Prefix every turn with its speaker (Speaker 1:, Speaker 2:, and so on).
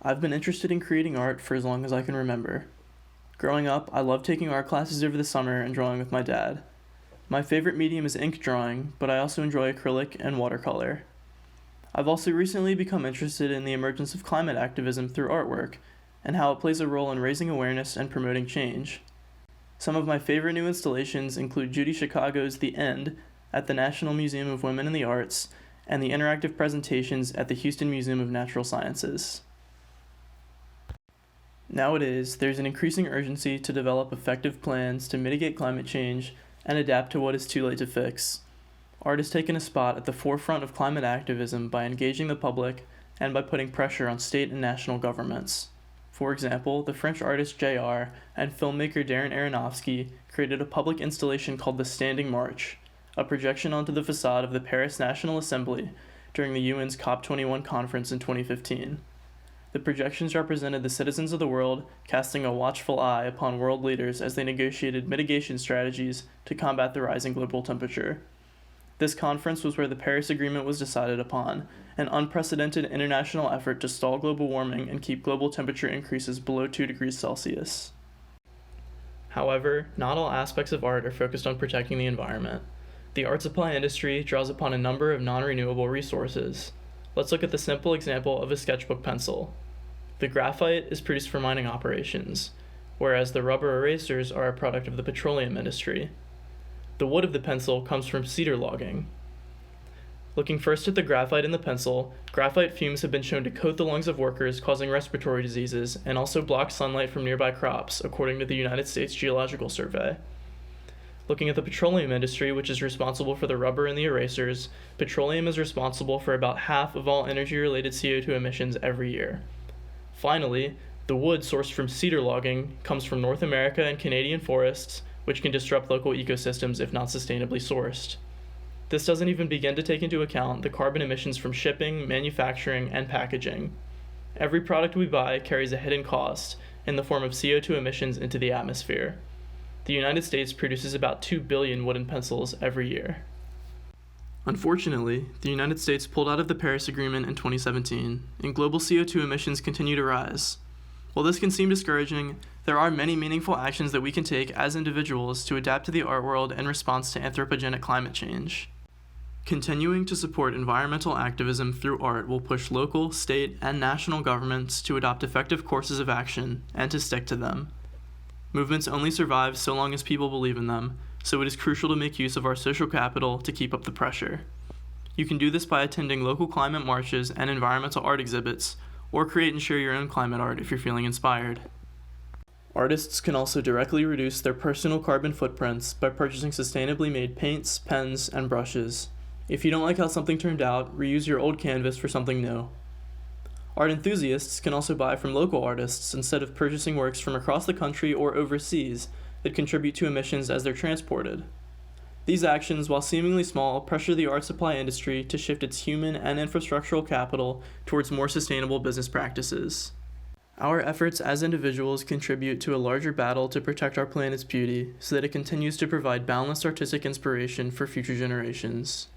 Speaker 1: I've been interested in creating art for as long as I can remember. Growing up, I loved taking art classes over the summer and drawing with my dad. My favorite medium is ink drawing, but I also enjoy acrylic and watercolor. I've also recently become interested in the emergence of climate activism through artwork, and how it plays a role in raising awareness and promoting change. Some of my favorite new installations include Judy Chicago's The End at the National Museum of Women in the Arts and the interactive presentations at the Houston Museum of Natural Sciences. Nowadays, there's an increasing urgency to develop effective plans to mitigate climate change and adapt to what is too late to fix. Art has taken a spot at the forefront of climate activism by engaging the public and by putting pressure on state and national governments. For example, the French artist J.R. and filmmaker Darren Aronofsky created a public installation called The Standing March, a projection onto the facade of the Paris National Assembly during the UN's COP21 conference in 2015. The projections represented the citizens of the world casting a watchful eye upon world leaders as they negotiated mitigation strategies to combat the rising global temperature. This conference was where the Paris Agreement was decided upon, an unprecedented international effort to stall global warming and keep global temperature increases below 2 degrees Celsius. However, not all aspects of art are focused on protecting the environment. The art supply industry draws upon a number of non-renewable resources. Let's look at the simple example of a sketchbook pencil. The graphite is produced for mining operations, whereas the rubber erasers are a product of the petroleum industry. The wood of the pencil comes from cedar logging. Looking first at the graphite in the pencil, graphite fumes have been shown to coat the lungs of workers, causing respiratory diseases, and also block sunlight from nearby crops, according to the United States Geological Survey. Looking at the petroleum industry, which is responsible for the rubber and the erasers, petroleum is responsible for about half of all energy-related CO2 emissions every year. Finally, the wood sourced from cedar logging comes from North America and Canadian forests, which can disrupt local ecosystems if not sustainably sourced. This doesn't even begin to take into account the carbon emissions from shipping, manufacturing, and packaging. Every product we buy carries a hidden cost in the form of CO2 emissions into the atmosphere. The United States produces about 2 billion wooden pencils every year. Unfortunately, the United States pulled out of the Paris Agreement in 2017, and global CO2 emissions continue to rise. While this can seem discouraging, there are many meaningful actions that we can take as individuals to adapt to the art world in response to anthropogenic climate change. Continuing to support environmental activism through art will push local, state, and national governments to adopt effective courses of action and to stick to them. Movements only survive so long as people believe in them, so it is crucial to make use of our social capital to keep up the pressure. You can do this by attending local climate marches and environmental art exhibits, or create and share your own climate art if you're feeling inspired. Artists can also directly reduce their personal carbon footprints by purchasing sustainably made paints, pens, and brushes. If you don't like how something turned out, reuse your old canvas for something new. Art enthusiasts can also buy from local artists instead of purchasing works from across the country or overseas that contribute to emissions as they're transported. These actions, while seemingly small, pressure the art supply industry to shift its human and infrastructural capital towards more sustainable business practices. Our efforts as individuals contribute to a larger battle to protect our planet's beauty so that it continues to provide boundless artistic inspiration for future generations.